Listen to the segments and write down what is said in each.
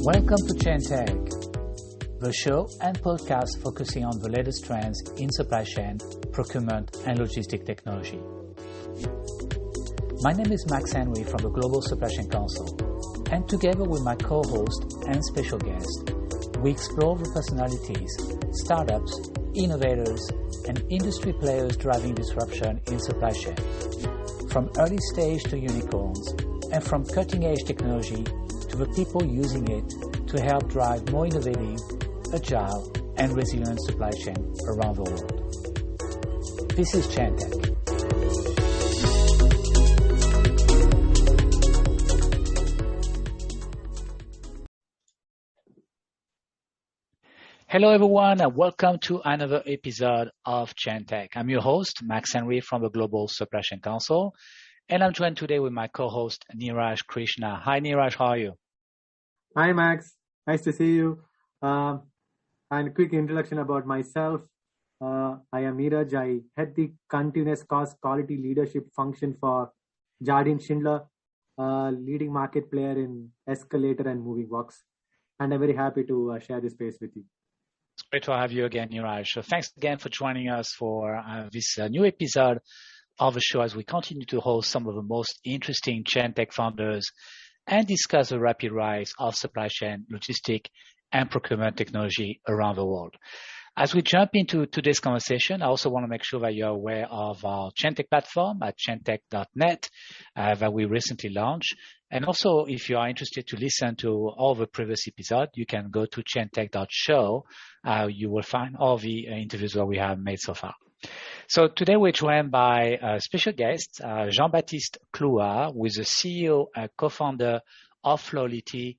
Welcome to Chain Tech, the show and podcast focusing on the latest trends in supply chain, procurement, and logistic technology. My name is Max Henry from the Global Supply Chain Council, and together with my co-host and special guest, we explore the personalities, startups, innovators, and industry players driving disruption in supply chain, from early stage to unicorns, and from cutting-edge technology to the people using it to help drive more innovative, agile, and resilient supply chain around the world. This is Chain Tech. Hello everyone and welcome to another episode of Chain Tech. I'm your host, Max Henry from the Global Supply Chain Council, and I'm joined today with my co-host, Niraj Krishna. Hi Niraj, how are you? Hi Max, nice to see you. And a quick introduction about myself. I am Niraj. I head the continuous cost quality leadership function for Jardine Schindler, leading market player in escalator and moving box. And I'm very happy to share this space with you. It's great to have you again, Niraj. So thanks again for joining us for this new episode of the show as we continue to host some of the most interesting Chain Tech founders and discuss the rapid rise of supply chain, logistic, and procurement technology around the world. As we jump into today's conversation, I also want to make sure that you're aware of our Chain Tech platform at chaintech.net that we recently launched. And also, if you are interested to listen to all the previous episodes, you can go to chaintech.show. You will find all the interviews that we have made so far. So today we're joined by a special guest, Jean-Baptiste Clouard, who is the CEO and co-founder of Flowlity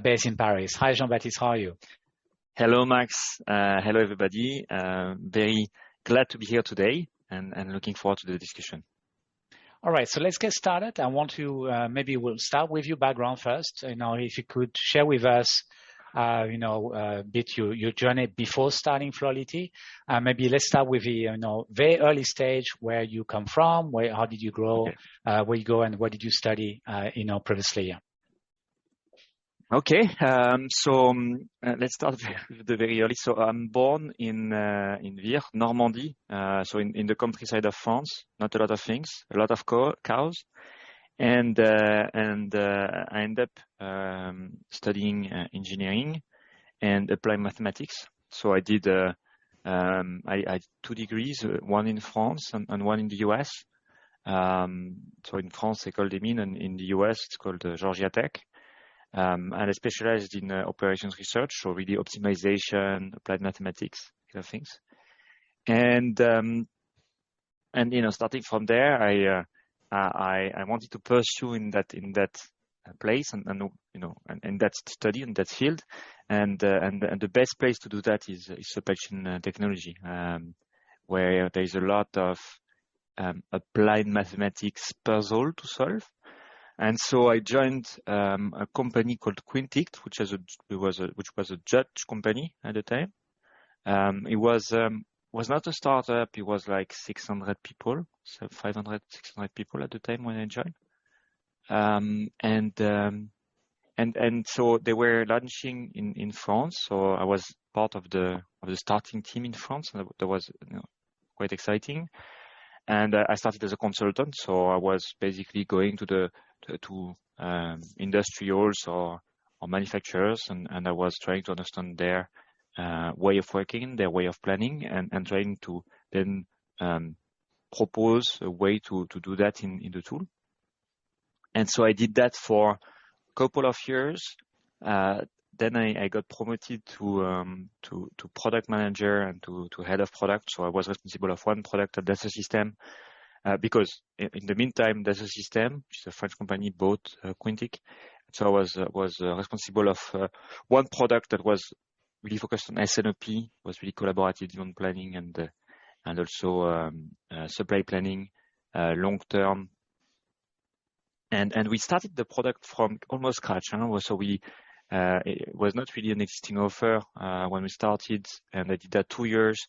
based in Paris. Hi, Jean-Baptiste, how are you? Hello, Max. Hello, everybody. Very glad to be here today and looking forward to the discussion. All right, so let's get started. I want to maybe we'll start with your background first. If you could share with us, a bit your journey before starting Flowlity. Maybe let's start with the very early stage where you come from, how did you grow, okay. Where you go, and what did you study previously? Okay, so let's start with the very early. So I'm born in Vire, Normandy, so in the countryside of France. Not a lot of things, a lot of cows, and I ended up studying engineering and applied mathematics. So I did I 2 degrees, one in France and one in the US. So in France, École des Mines, and in the US, it's called Georgia Tech. And I specialized in operations research, so really optimization, applied mathematics, kind of things. And starting from there, I wanted to pursue in that place and that study in that field. And the best place to do that is supply chain technology, where there is a lot of applied mathematics puzzle to solve. And so I joined a company called Quintict, which was a Dutch company at the time. It was not a startup. It was like 600 people, so 500, 600 people at the time when I joined. And so they were launching in France. So I was part of the starting team in France, and that was quite exciting. And I started as a consultant, so I was basically going to industrials or manufacturers, and I was trying to understand their way of working, their way of planning, and trying to then propose a way to do that in the tool. And so I did that for a couple of years. Then I got promoted to product manager and to head of product. So I was responsible of one product at Dassault Systèmes, because in the meantime, Dassault Systèmes, which is a French company, bought Quintict. So I was responsible of one product that was really focused on S&OP, was really collaborative on planning and also supply planning, long term. And we started the product from almost scratch. So it was not really an existing offer when we started, and I did that 2 years,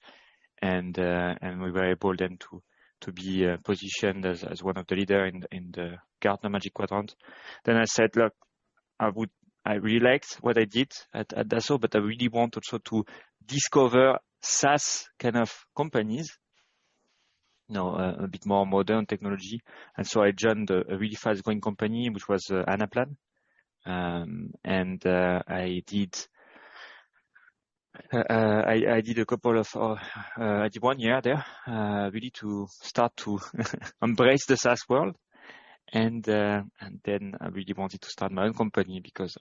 and we were able then to be positioned as one of the leader in the Gartner Magic Quadrant. Then I said, look, I really liked what I did at Dassault, but I really want also to discover SaaS kind of companies, a bit more modern technology. And so I joined a really fast growing company, which was Anaplan. And I did a couple of, I did 1 year there, really to start to embrace the SaaS world. And then I really wanted to start my own company because,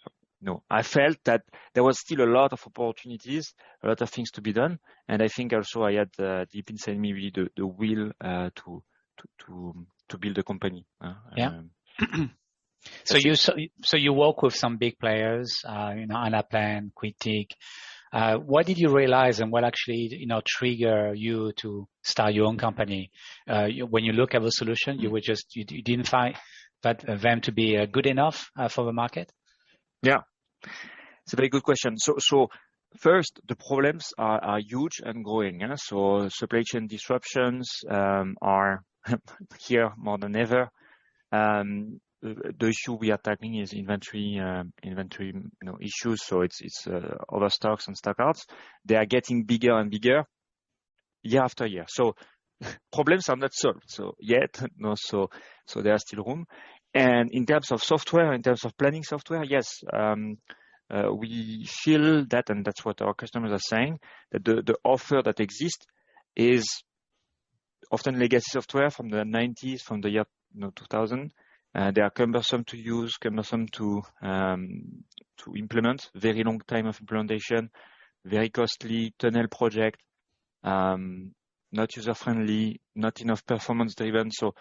I felt that there was still a lot of opportunities, a lot of things to be done. And I think also I had deep inside me really the will to build a company. So you work with some big players, Anaplan, Quick. What did you realize, and what actually trigger you to start your own company? When you look at the solution, you didn't find that them to be good enough for the market? Yeah, it's a very good question. So first, the problems are huge and growing. So supply chain disruptions are here more than ever. The issue we are tackling is inventory issues. So it's overstocks and stockouts. They are getting bigger and bigger year after year. So problems are not solved. So yet, so there are still room. And in terms of software, in terms of planning software, yes, we feel that, and that's what our customers are saying, that the offer that exists is often legacy software from the 90s, from the year 2000. They are cumbersome to use, cumbersome to implement, very long time of implementation, very costly, tunnel project, not user-friendly, not enough performance-driven. So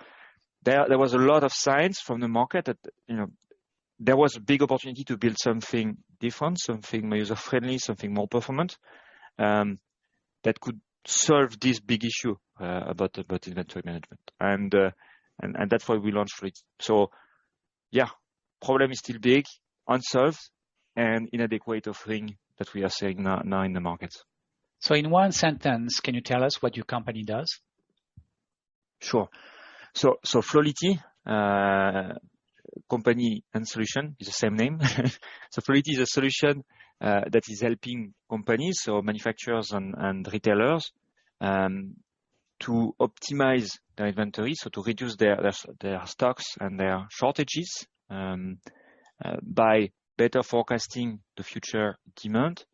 there was a lot of signs from the market that, there was a big opportunity to build something different, something more user-friendly, something more performant, that could solve this big issue about inventory management. And that's why we launched Flowlity. So, yeah, problem is still big, unsolved, and inadequate offering that we are seeing now in the market. So in one sentence, can you tell us what your company does? Sure. So Flowlity, company and solution is the same name. So Flowlity is a solution that is helping companies, so manufacturers and retailers, to optimize their inventory, so to reduce their stocks and their shortages by better forecasting the future demand,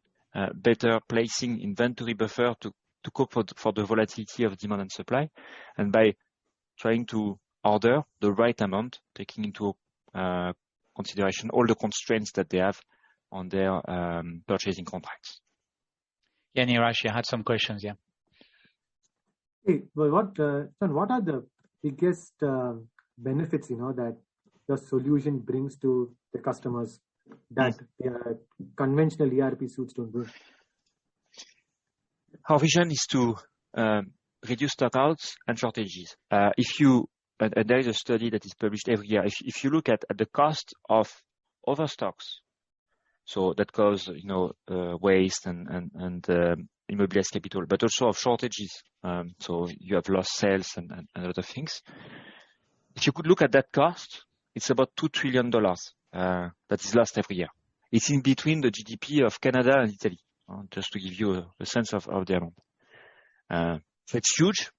better placing inventory buffer to cope for the volatility of demand and supply, and by trying to order the right amount, taking into consideration all the constraints that they have on their purchasing contracts. Yeah, Niraj, you had some questions, yeah. Hey, well, what are the biggest benefits, that the solution brings to the customers that conventional ERP suites don't bring? Our vision is to reduce stockouts and shortages. And there is a study that is published every year. If you look at the cost of overstocks, so that cause waste and immobilized capital, but also of shortages. So you have lost sales and a lot of things. If you could look at that cost, it's about $2 trillion that is lost every year. It's in between the GDP of Canada and Italy, just to give you a sense of the amount. So it's huge,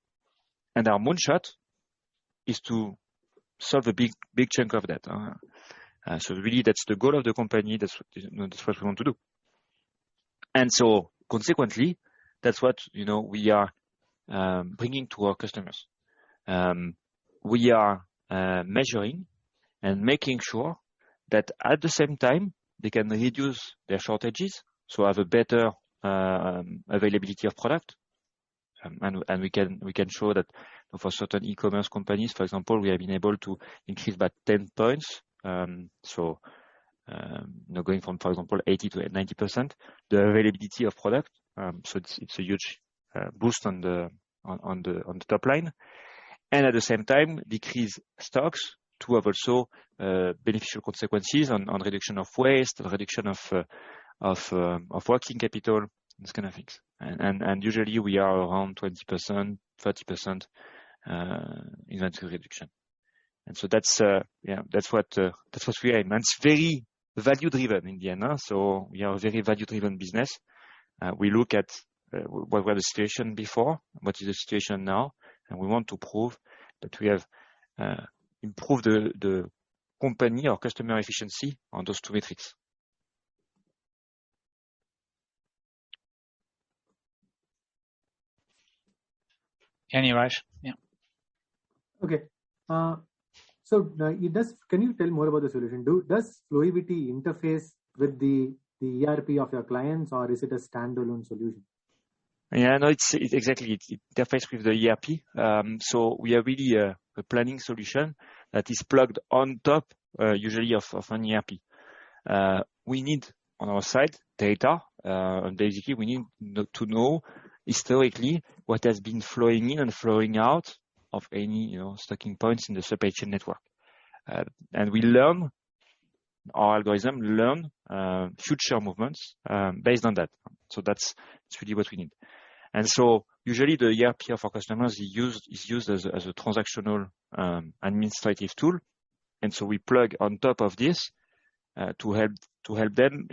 and our moonshot is to solve a big chunk of that. So really, that's the goal of the company. That's what we want to do. And so consequently, that's what we are bringing to our customers. We are measuring and making sure that at the same time they can reduce their shortages, so have a better availability of product, and we can show that for certain e-commerce companies, for example, we have been able to increase by 10 points. So going from, for example, 80 to 90%, the availability of product. So it's a huge boost on the top line, and at the same time decrease stocks to have also beneficial consequences on reduction of waste, reduction of working capital, this kind of things. And usually we are around 20%, 30% inventory reduction. And so that's what we aim. And it's very value-driven in the end. So we are a very value-driven business. We look at what were the situation before, what is the situation now, and we want to prove that we have improved the company or customer efficiency on those two metrics. Niraj? Yeah. Okay. So can you tell more about the solution? Does Flowlity interface with the ERP of your clients, or is it a standalone solution? Yeah, no, it's exactly. It interfaces with the ERP. So we are really a planning solution that is plugged on top, usually of an ERP. We need on our side data, and basically we need to know historically what has been flowing in and flowing out of any stocking points in the supply chain network, and we learn. Our algorithm learn future movements based on that. So that's really what we need. And so usually the ERP of our customers is used as a transactional administrative tool. And so we plug on top of this to help them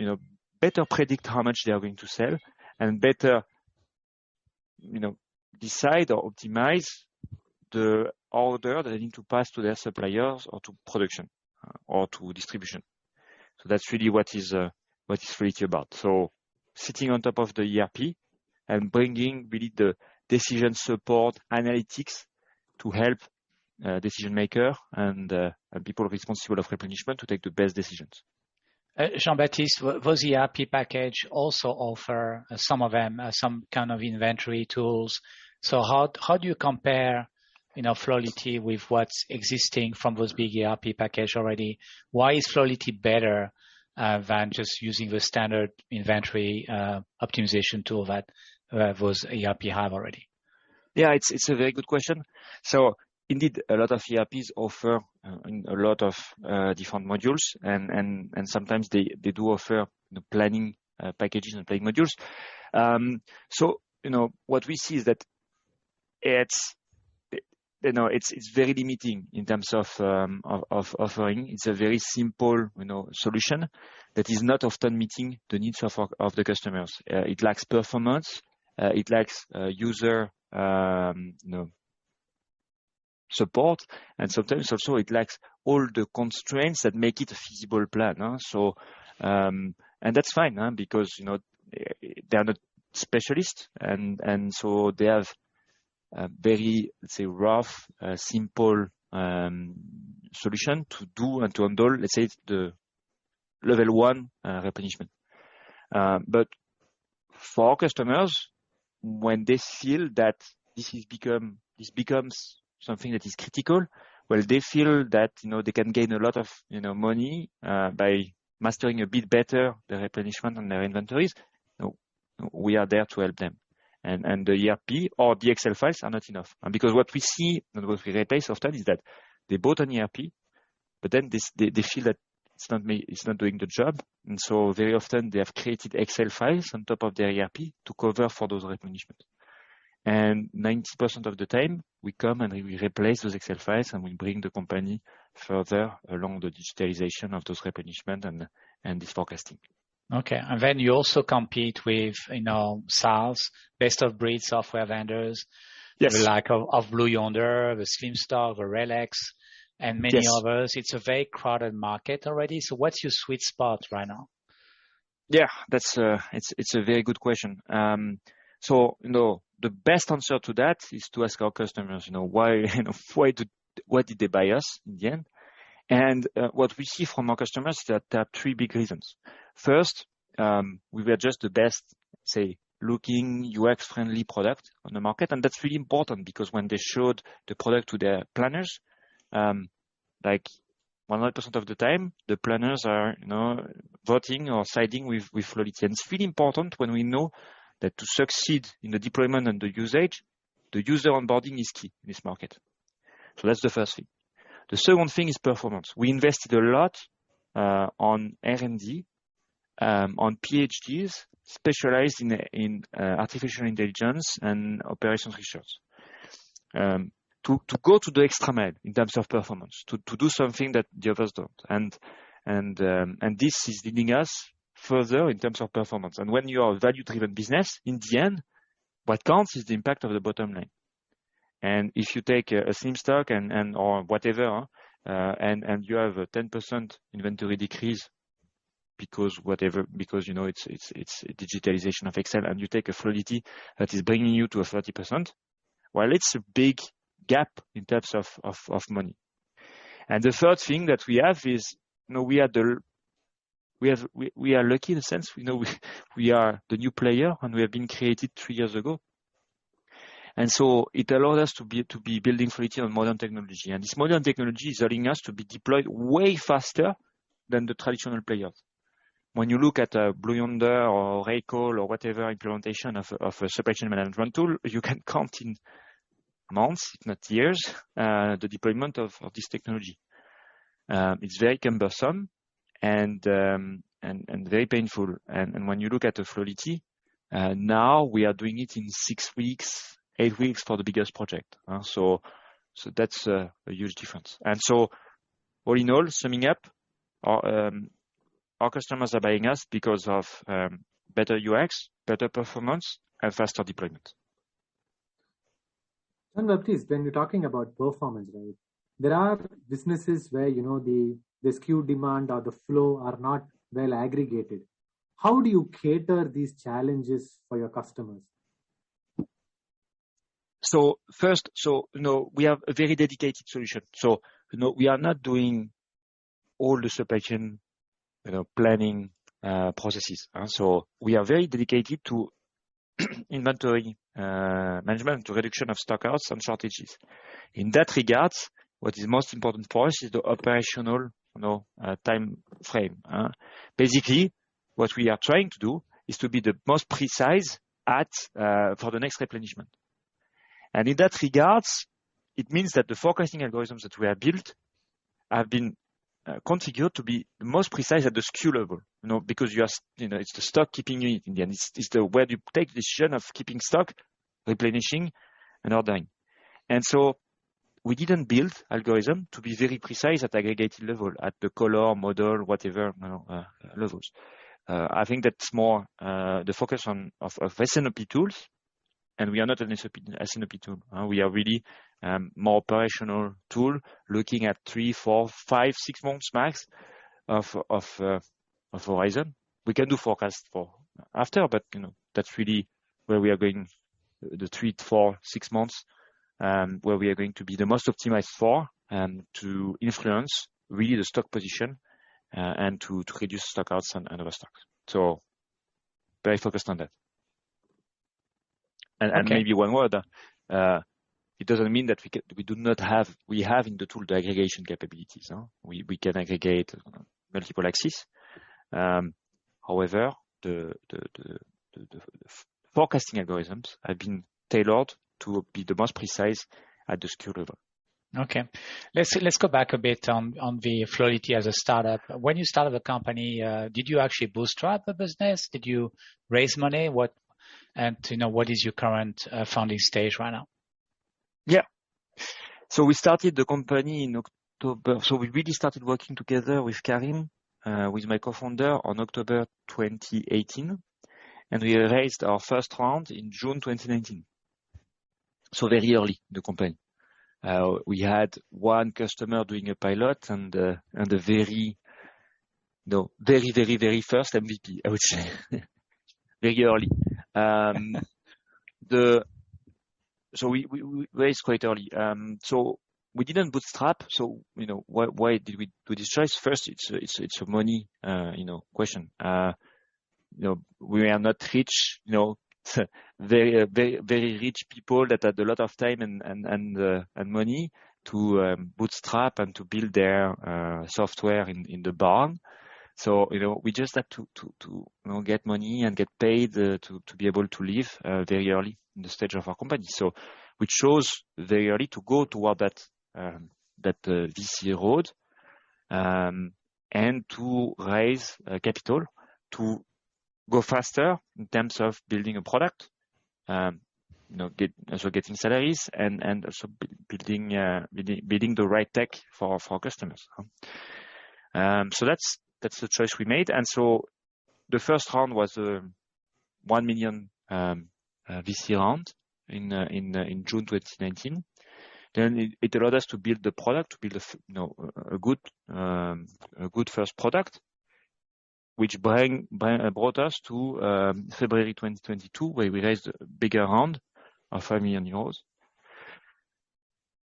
better predict how much they are going to sell and better decide or optimize the order that they need to pass to their suppliers or to production or to distribution. So that's really what is Flowlity about. So sitting on top of the ERP and bringing really the decision support analytics to help decision maker and people responsible of replenishment to take the best decisions. Jean-Baptiste, those ERP package also offer some of them some kind of inventory tools. So how do you compare Flowlity with what's existing from those big ERP package already? Why is Flowlity better than just using the standard inventory optimization tool that those ERP have already? Yeah, it's a very good question. So indeed, a lot of ERPs offer a lot of different modules, and sometimes they do offer planning packages and planning modules. So what we see is that it's very limiting in terms of offering. It's a very simple, solution that is not often meeting the needs of the customers. It lacks performance. It lacks user, support, and sometimes also it lacks all the constraints that make it a feasible plan. So, and that's fine, because they are not specialists, and so they have very, let's say, rough, simple solution to do and to handle, let's say, the level 1 replenishment. But for our customers, when they feel that this becomes something that is critical, well, they feel that they can gain a lot of money by mastering a bit better the replenishment on their inventories. We are there to help them. And the ERP or the Excel files are not enough. And because what we see and what we replace often is that they bought an ERP, but then they feel that it's not doing the job. And so very often they have created Excel files on top of their ERP to cover for those replenishment. And 90% of the time, we come and we replace those Excel files and we bring the company further along the digitalization of those replenishment and this forecasting. Okay. And then you also compete with, SaaS, best of breed software vendors. Yes. The like of Blue Yonder, the SlimStock, the Relex, and many others. It's a very crowded market already. So what's your sweet spot right now? Yeah, that's it's a very good question. So the best answer to that is to ask our customers, why did they buy us in the end? And what we see from our customers is that there are 3 big reasons. First, we were just the best, say, looking UX-friendly product on the market, and that's really important because when they showed the product to their planners, like 100% of the time, the planners are, voting or siding with Flowlity. And it's really important when we know that to succeed in the deployment and the usage, the user onboarding is key in this market. So that's the first thing. The second thing is performance. We invested a lot on R&D, on PhDs specialized in artificial intelligence and operations research. To go to the extra mile in terms of performance, to do something that the others don't. And And this is leading us further in terms of performance. And when you are a value-driven business, in the end, what counts is the impact of the bottom line. And if you take a slim stock and or whatever, and you have a 10% inventory decrease because it's digitalization of Excel, and you take a Flowlity that is bringing you to a 30%, well, it's a big gap in terms of money. And the third thing that we have is, we are lucky in a sense. We are the new player, and we have been created 3 years ago. And so it allowed us to be building Flowlity on modern technology. And this modern technology is allowing us to be deployed way faster than the traditional players. When you look at a Blue Yonder or Raycall or whatever implementation of a supply chain management tool, you can count in months, if not years, the deployment of this technology. It's very cumbersome and very painful. And when you look at the Flowlity, now we are doing it in 6 weeks, 8 weeks for the biggest project. So that's a huge difference. And so, all in all, summing up, our customers are buying us because of better UX, better performance, and faster deployment. Jean-Baptiste, when you're talking about performance, right, there are businesses where, the SKU demand or the flow are not well aggregated. How do you cater these challenges for your customers? So first, we have a very dedicated solution. So, we are not doing all the supply chain, planning processes. So we are very dedicated to inventory management, to reduction of stockouts and shortages. In that regard, what is most important for us is the operational, time frame. Basically, what we are trying to do is to be the most precise for the next replenishment. And in that regards, it means that the forecasting algorithms that we have built have been configured to be the most precise at the SKU level, because it's the stock keeping unit in the end. It's the where you take the decision of keeping stock, replenishing, and ordering. And so we didn't build algorithm to be very precise at aggregated level, at the color, model, whatever levels. I think that's more the focus of SNOP tools, and we are not an SNOP tool. We are really more operational tool, looking at 3, 4, 5, 6 months max of horizon. We can do forecast for after, but that's really where we are going, the 3, 4, 6 months, where we are going to be the most optimized for, to influence really the stock position and to reduce stockouts and overstocks. So very focused on that. And maybe one word, it doesn't mean that we have in the tool the aggregation capabilities. We can aggregate multiple axes. However, the forecasting algorithms have been tailored to be the most precise at the SKU level. Okay, let's go back a bit on the Flowlity as a startup. When you started the company, did you actually bootstrap the business? Did you raise money? What is your current funding stage right now? Yeah. So we started the company in October. So we really started working together with Karim, with my co-founder, on October 2018. And we raised our first round in June 2019. So very early in the company. We had one customer doing a pilot and a very, very first MVP, I would say. Very early. So we raised quite early. So we didn't bootstrap. So why did we do this choice? First, it's a money question. We are not rich. Very very rich people that had a lot of time and money to bootstrap and to build their software in the barn. So we just had to get money and get paid to be able to live very early in the stage of our company. So we chose very early to go toward that VC road and to raise capital to go faster in terms of building a product, also getting salaries and also building the right tech for our customers. So that's the choice we made. And so the first round was a 1 million VC round in June 2019. Then it allowed us to build the product, to build a good first product, which brought us to February 2022, where we raised a bigger round of 5 million euros.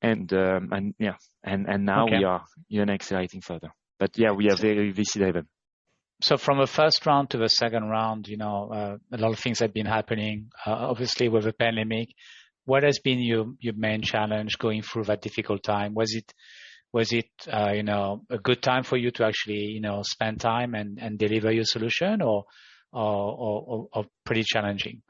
And now we are even accelerating further. But yeah, we are very VC driven. So from the first round to the second round, a lot of things have been happening. Obviously, with the pandemic, what has been your main challenge going through that difficult time? Was it a good time for you to actually spend time and deliver your solution, or pretty challenging?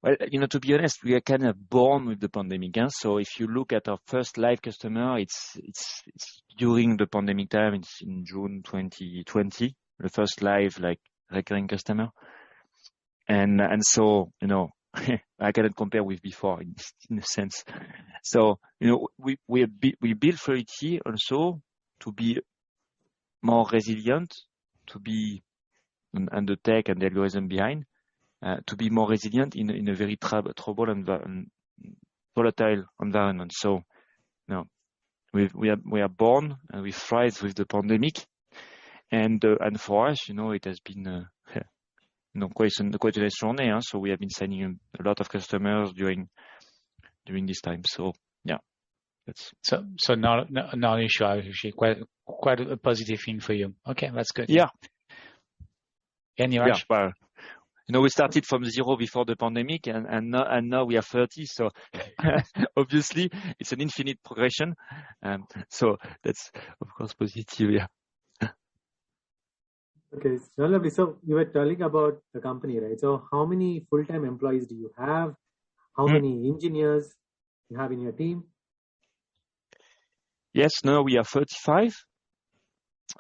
Well, to be honest, we are kind of born with the pandemic. So if you look at our first live customer, it's during the pandemic time. It's in June 2020, the first live recurring customer. And so, I cannot compare with before in a sense. So, we built Flowlity also to be more resilient, to be and the tech and the algorithm behind. To be more resilient in a very troubled and volatile environment. So, we are born and we thrive with the pandemic, and for us, it has been quite a nice journey. So we have been signing a lot of customers during this time. So yeah, that's so not an issue. Actually, quite a positive thing for you. Okay, that's good. Yeah. And Niraj? Yeah, well, we started from zero before the pandemic, and now we are 30. So obviously, it's an infinite progression. So that's of course positive. Yeah. Okay, so lovely. So you were telling about the company, right? So how many full-time employees do you have? How many engineers you have in your team? Yes, now we are 35.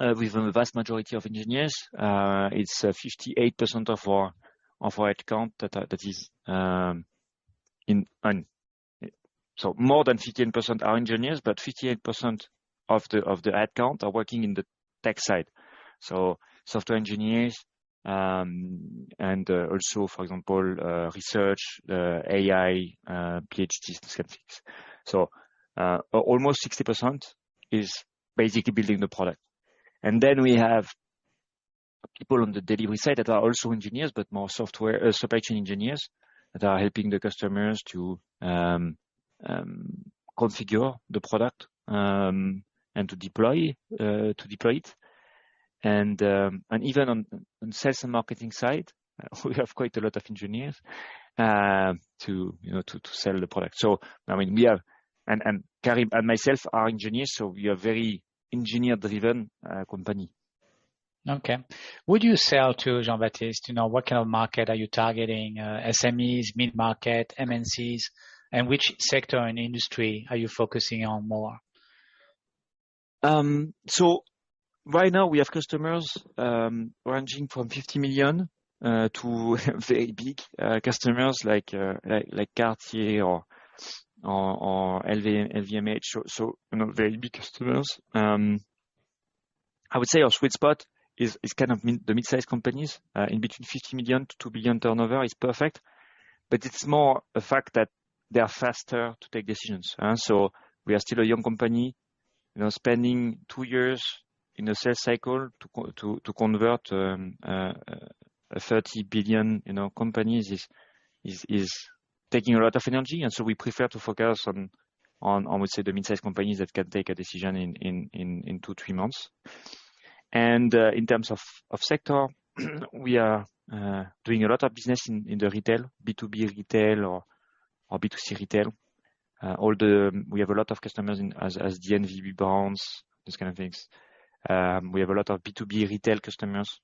With a vast majority of engineers. It's 58% of our headcount that is so more than 15% are engineers, but 58% of the headcount are working in the tech side. So software engineers and also, for example, research, AI, PhDs, these kind of things. So almost 60% is basically building the product. And then we have people on the delivery side that are also engineers, but more software, supply chain engineers that are helping the customers to configure the product and to deploy it. And even on sales and marketing side, we have quite a lot of engineers to sell the product. So I mean, we have and Karim and myself are engineers, so we are very engineer-driven company. Okay. Would you sell to Jean-Baptiste? What kind of market are you targeting? SMEs, mid-market, MNCs, and which sector and industry are you focusing on more? So right now we have customers ranging from 50 million to very big customers like Cartier or LVMH. So very big customers. I would say our sweet spot is kind of the mid-sized companies in between 50 million to 2 billion turnover is perfect, but it's more a fact that they are faster to take decisions. So we are still a young company, spending 2 years in a sales cycle to convert a 30 billion companies is taking a lot of energy, and so we prefer to focus on I would say the mid-sized companies that can take a decision in 2-3 months. And in terms of sector, we are doing a lot of business in the retail, B2B retail or B2C retail. We have a lot of customers as DNVB brands, those kind of things. We have a lot of B2B retail customers,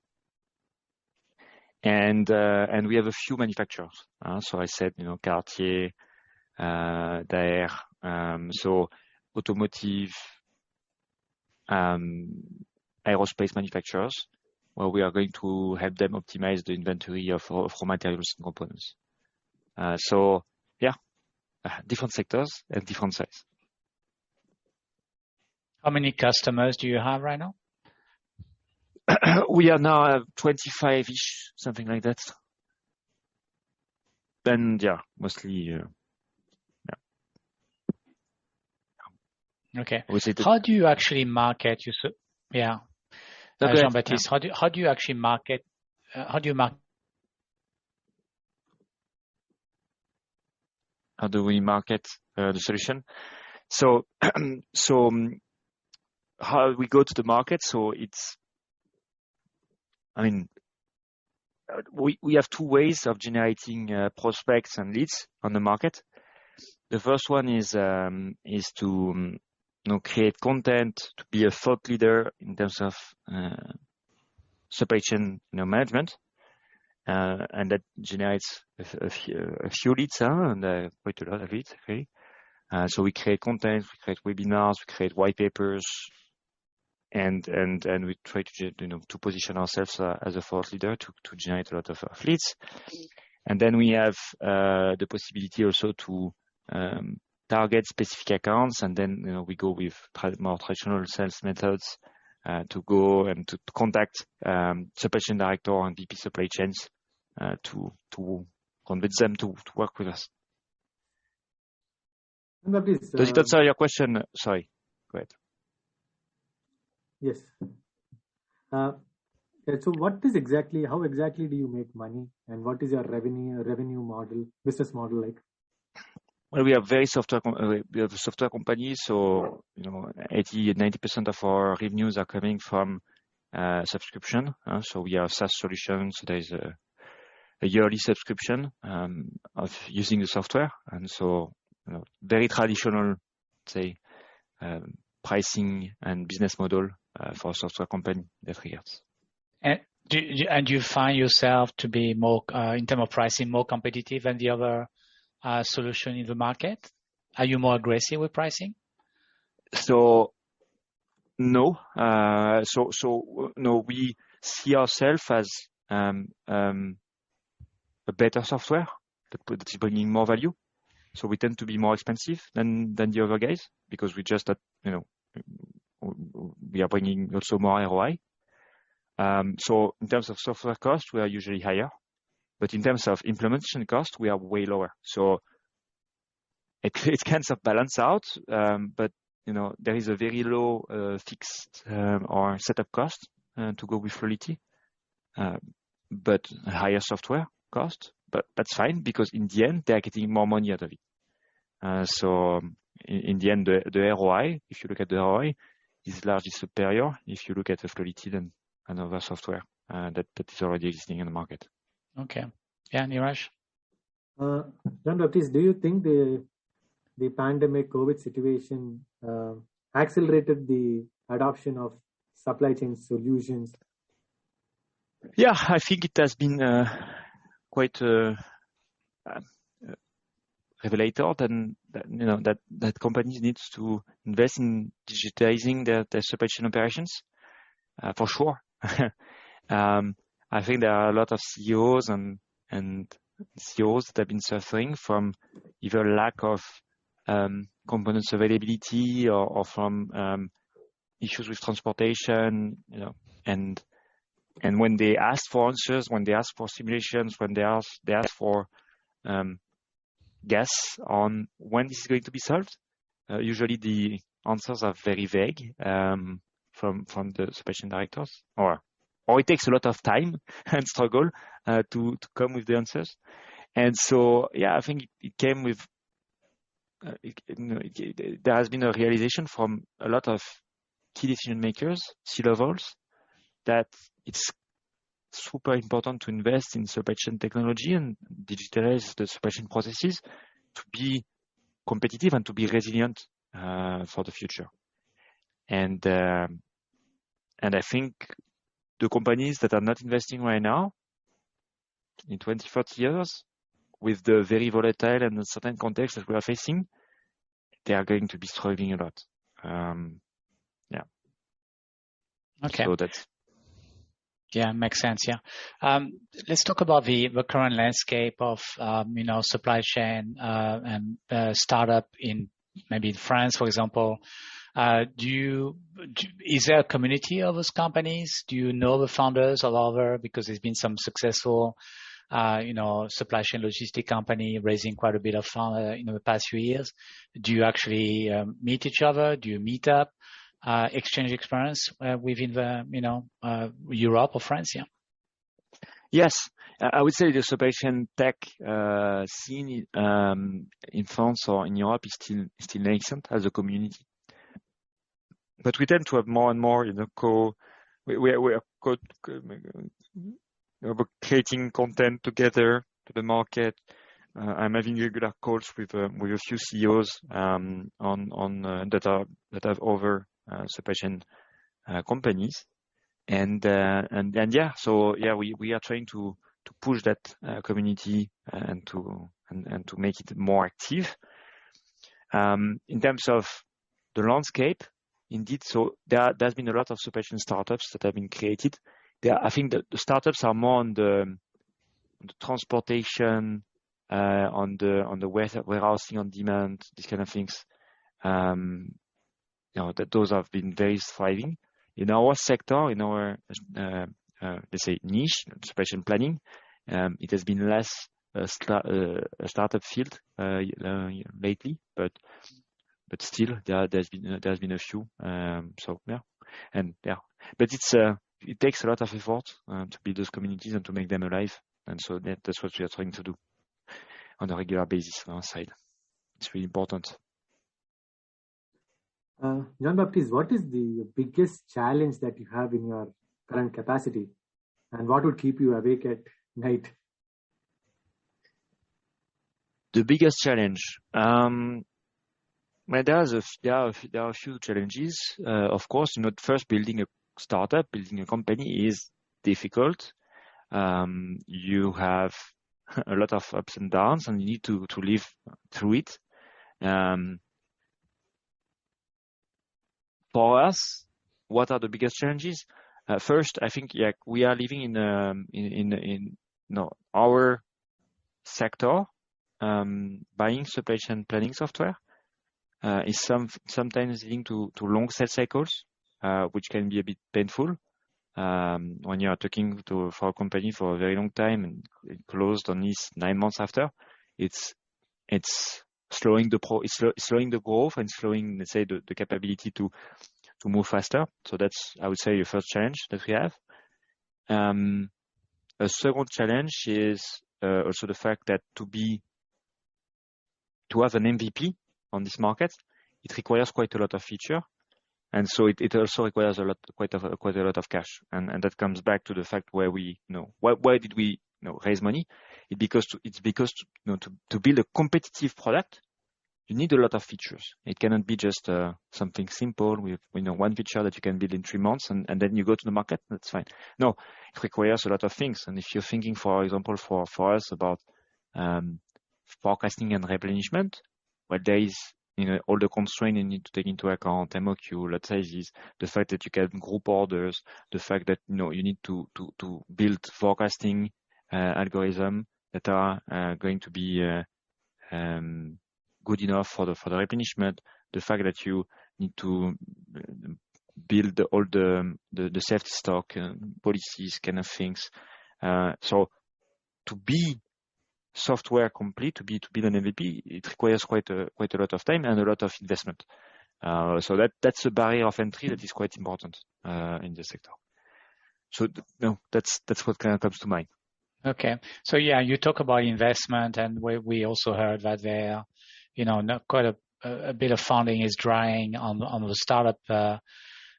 and we have a few manufacturers. So I said, Cartier, Daher, so automotive, aerospace manufacturers, where we are going to help them optimize the inventory of raw materials and components. So yeah, different sectors and different size. How many customers do you have right now? We are now 25-ish, something like that. And yeah, mostly. Okay. How do you actually market? Jean-Baptiste, yeah. how do you actually market? How do you market? How do we market the solution? So, how we go to the market? So we have two ways of generating prospects and leads on the market. The first one is to create content, to be a thought leader in terms of supply chain management, and that generates a few leads, and quite a lot of leads actually. So we create content, we create webinars, we create white papers, and we try to position ourselves as a thought leader to generate a lot of leads. And then we have the possibility also to target specific accounts, and then we go with more traditional sales methods to go and to contact supply chain director and VP supply chains to convince them to work with us. Does it answer your question? Sorry, go ahead. Yes. So how exactly do you make money, and what is your revenue model, business model like? Well, we are we have a software company, so 80-90% of our revenues are coming from subscription. So we are a SaaS solution, so there is a yearly subscription of using the software, and so very traditional, say, pricing and business model for a software company in that regards. And do you find yourself to be more, in terms of pricing, more competitive than the other solution in the market? Are you more aggressive with pricing? So no. No, we see ourselves as a better software that is bringing more value. So we tend to be more expensive than the other guys, because we just we are bringing also more ROI. So in terms of software cost, we are usually higher, but in terms of implementation cost, we are way lower. So it kind of balance out, but there is a very low fixed or setup cost to go with Flowlity, but higher software cost. But that's fine, because in the end, they are getting more money out of it. So in the end, the ROI, if you look at the ROI, is largely superior if you look at the Flowlity than another software that is already existing in the market. Okay. Yeah, Niraj? Jean-Baptiste, do you think the pandemic COVID situation accelerated the adoption of supply chain solutions? Yeah, I think it has been quite revelator that companies need to invest in digitizing their supply chain operations, for sure. I think there are a lot of CEOs and CEOs that have been suffering from either lack of components availability or from issues with transportation, and when they ask for answers, when they ask for simulations, when they ask for guess on when this is going to be solved, usually the answers are very vague from the supply chain directors, or it takes a lot of time and struggle to come with the answers. And so, yeah, I think it came with there has been a realization from a lot of key decision makers, C-levels, that it's super important to invest in supply chain technology and digitalize the supply chain processes to be competitive and to be resilient for the future. And I think the companies that are not investing right now, in 20, 30 years, with the very volatile and uncertain context that we are facing, they are going to be struggling a lot. Yeah. Okay. So that's. Yeah, makes sense. Yeah. Let's talk about the current landscape of, supply chain and startup in maybe France, for example. Is there a community of those companies? Do you know the founders all over? Because there's been some successful, supply chain logistic company raising quite a bit of fund in the past few years. Do you actually meet each other? Do you meet up, exchange experience within the, Europe or France? Yeah. Yes, I would say the supply chain tech scene in France or in Europe is still nascent as a community. But we tend to have more and more, we are creating content together to the market. I'm having regular calls with a few CEOs that have over supply chain companies. And yeah, so yeah, we are trying to push that community and to make it more active. In terms of the landscape, indeed, so there's been a lot of supply chain startups that have been created. I think that the startups are more on the transportation, on the warehousing on demand, these kind of things. That those have been very thriving. In our sector, in our, let's say, niche, supply chain planning, it has been less a startup field lately, but still there's been a few. So yeah, and yeah, but it takes a lot of effort to build those communities and to make them alive, and so that's what we are trying to do on a regular basis on our side. It's really important. Jean-Baptiste, what is the biggest challenge that you have in your current capacity, and what would keep you awake at night? The biggest challenge, well, there are a few challenges. Of course, first building a startup, building a company is difficult. You have a lot of ups and downs, and you need to live through it. For us, what are the biggest challenges? First, I think we are living in our sector. Buying supply chain planning software is sometimes leading to long sales cycles, which can be a bit painful when you are talking for a company for a very long time and it closed only 9 months after. It's slowing the growth and slowing, let's say, the capability to move faster. So that's, I would say, the first challenge that we have. A second challenge is also the fact that to have an MVP on this market, it requires quite a lot of feature, and so it also requires quite a lot of cash, and that comes back to the fact where why did we raise money? It's because to build a competitive product, you need a lot of features. It cannot be just something simple with one feature that you can build in 3 months and then you go to the market. That's fine. No, it requires a lot of things. And if you're thinking, for example, for us about forecasting and replenishment, well, there is all the constraints you need to take into account, MOQ, lot sizes, the fact that you can group orders, the fact that you need to build forecasting algorithm that are going to be good enough for the replenishment, the fact that you need to build all the safety stock policies, kind of things. So to be software complete, to build an MVP, it requires quite a lot of time and a lot of investment. So that's a barrier of entry that is quite important in the sector. So that's what kind of comes to mind. Okay. So yeah, you talk about investment, and we also heard that there, quite a bit of funding is drying on the startup,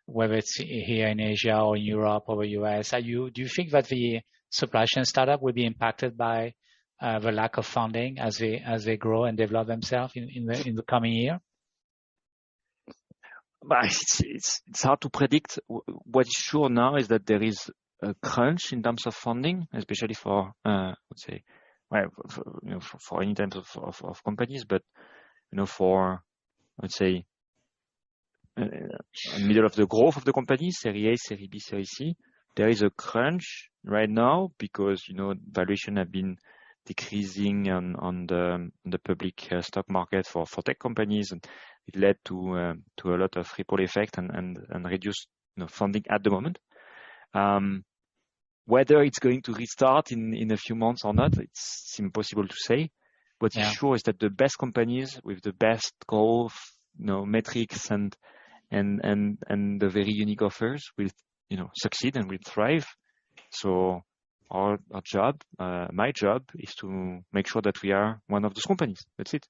whether it's here in Asia or in Europe or the US. Do you think that the supply chain startup will be impacted by the lack of funding as they grow and develop themselves in the coming year? But it's hard to predict. What is sure now is that there is a crunch in terms of funding, especially for let's say, for any types of companies, but for, let's say, in the middle of the growth of the company, Series A, Series B, Series C, there is a crunch right now because valuation have been decreasing on the public stock market for tech companies, and it led to a lot of ripple effect and reduced funding at the moment. Whether it's going to restart in a few months or not, it's impossible to say. What is sure is that the best companies with the best growth, metrics and the very unique offers will, succeed and will thrive. So our job, my job, is to make sure that we are one of those companies. That's it.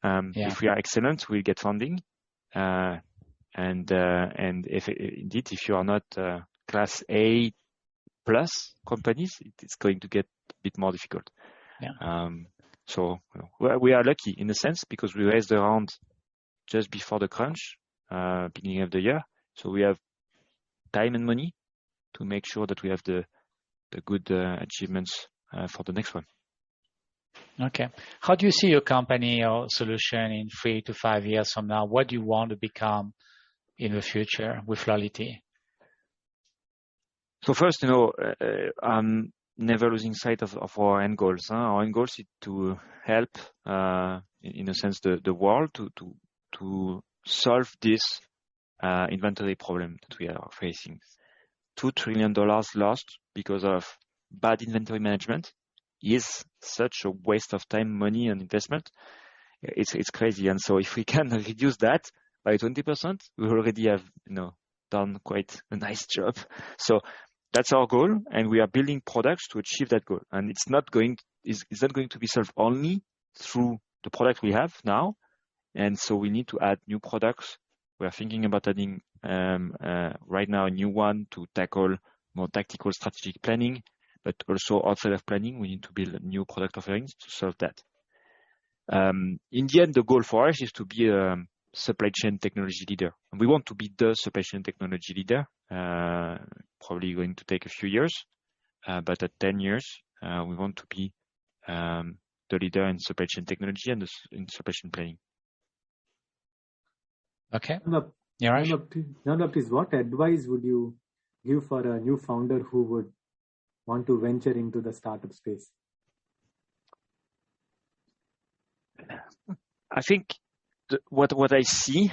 If we are excellent, we'll get funding. And if you are not class A plus companies, it's going to get a bit more difficult. So we are lucky in a sense because we raised the round just before the crunch, beginning of the year. So we have time and money to make sure that we have the good achievements for the next one. Okay. How do you see your company or solution in 3 to 5 years from now? What do you want to become in the future with Flowlity? So first, I'm never losing sight of our end goals. Our end goals is to help, in a sense, the world to solve this inventory problem that we are facing. $2 trillion lost because of bad inventory management is such a waste of time, money, and investment. It's crazy. And so if we can reduce that by 20%, we already have, done quite a nice job. So that's our goal, and we are building products to achieve that goal. And it's not going to be solved only through the product we have now. And so we need to add new products. We are thinking about adding right now a new one to tackle more tactical strategic planning, but also outside of planning, we need to build new product offerings to solve that. In the end, the goal for us is to be a supply chain technology leader. And we want to be the supply chain technology leader, probably going to take a few years, but at 10 years, we want to be the leader in supply chain technology and in supply chain planning. Okay. Jean-Baptiste, what advice would you give for a new founder who would want to venture into the startup space? I think what I see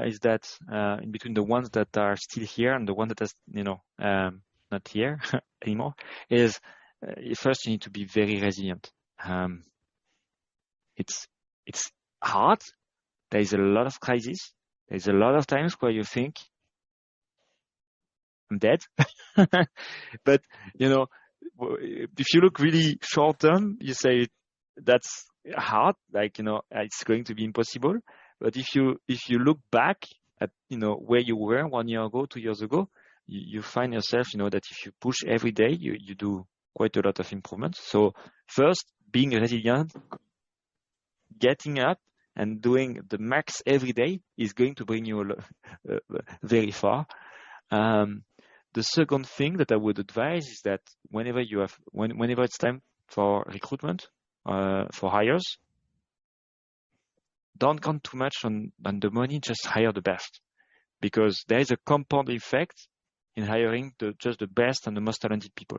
is that in between the ones that are still here and the one that is not here anymore is first you need to be very resilient. It's hard. There is a lot of crisis. There's a lot of times where you think I'm dead. But if you look really short term, you say that's hard, it's going to be impossible. But if you look back at where you were 1 year ago, 2 years ago, you find yourself that if you push every day, you do quite a lot of improvements. So first, being resilient, getting up and doing the max every day is going to bring you very far. The second thing that I would advise is that whenever it's time for recruitment, for hires, don't count too much on the money, just hire the best. Because there is a compound effect in hiring just the best and the most talented people.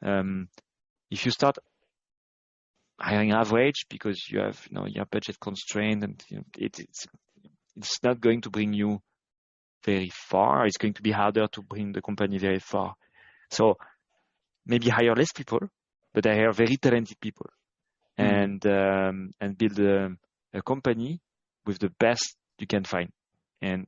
If you start hiring average because you have your budget constrained and it's not going to bring you very far. It's going to be harder to bring the company very far. So maybe hire less people, but hire very talented people, and build a company with the best you can find. And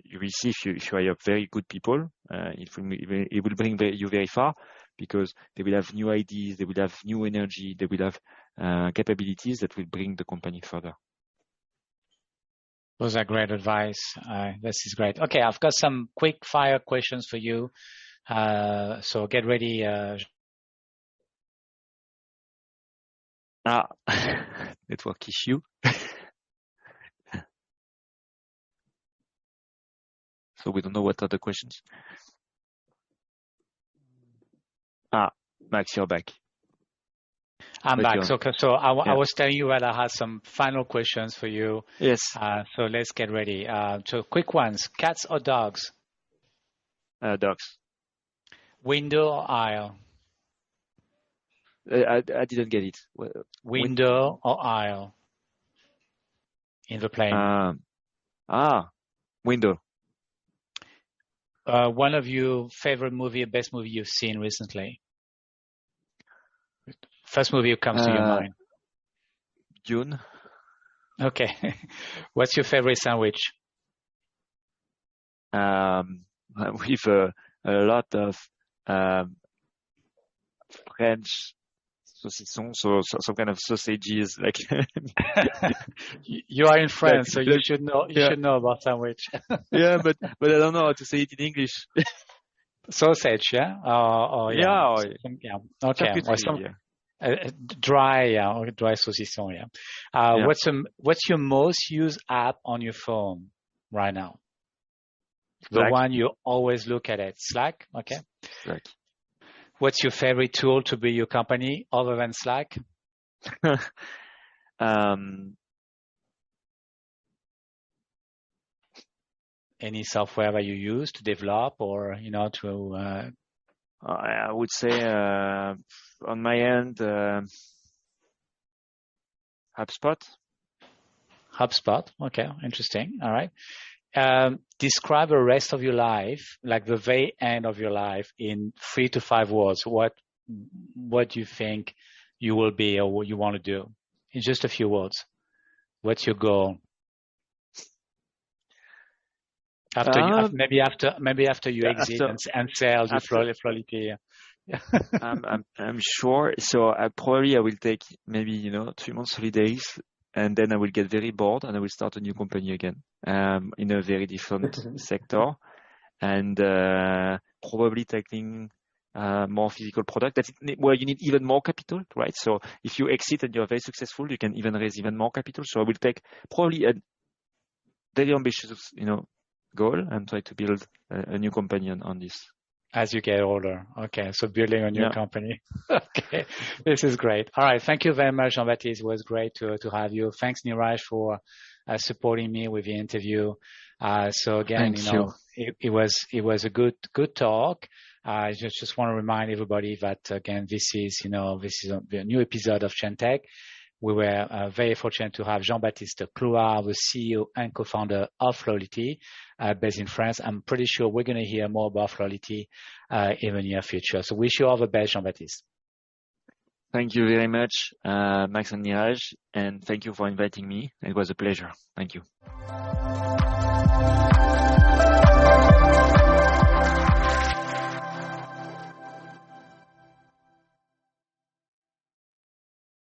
you will see if you hire very good people, it will bring you very far because they will have new ideas, they will have new energy, they will have capabilities that will bring the company further. Those are great advice. This is great. Okay, I've got some quick fire questions for you. So get ready. Network issue. So we don't know what are the questions. Max, you're back. I'm back. So I was telling you that I had some final questions for you. Yes. So let's get ready. So quick ones. Cats or dogs? Dogs. Window or aisle? I didn't get it. Window or aisle? in the plane? Window. One of your favorite movie, best movie you've seen recently? First movie that comes to your mind. Dune. Okay. What's your favorite sandwich? With a lot of French saucisson, so some kind of sausages, like. You are in France, so you should know. You should know about sandwich. Yeah, but I don't know how to say it in English. Sausage, yeah. Yeah. Okay. Or some dry saucisson, yeah. What's your most used app on your phone right now? Slack. The one you always look at it. Slack? Okay. Slack. What's your favorite tool to build your company other than Slack? Any software that you use to develop or, to... I would say on my end, HubSpot. HubSpot. Okay. Interesting. All right. Describe the rest of your life, like the very end of your life, in 3 to 5 words. What do you think you will be or what you want to do? In just a few words. What's your goal? Maybe after you exit and sell the Flowlity. I'm sure. So I will take maybe 3 months holidays. And then I will get very bored and I will start a new company again, in a very different sector, and probably taking more physical product where you need even more capital, right? So if you exit and you're very successful, you can even raise even more capital. So I will take probably a very ambitious, goal and try to build a new company on this. As you get older. Okay. So building a new company. Okay. This is great. All right. Thank you very much, Jean-Baptiste. It was great to have you. Thanks, Niraj, for supporting me with the interview. So again, it was a good talk. I just want to remind everybody that again, this is a new episode of ChainTech. We were very fortunate to have Jean-Baptiste Clouard, the CEO and co-founder of Flowlity, based in France. I'm pretty sure we're going to hear more about Flowlity in the near future. So wish you all the best, Jean-Baptiste. Thank you very much, Max and Niraj, and thank you for inviting me. It was a pleasure. Thank you.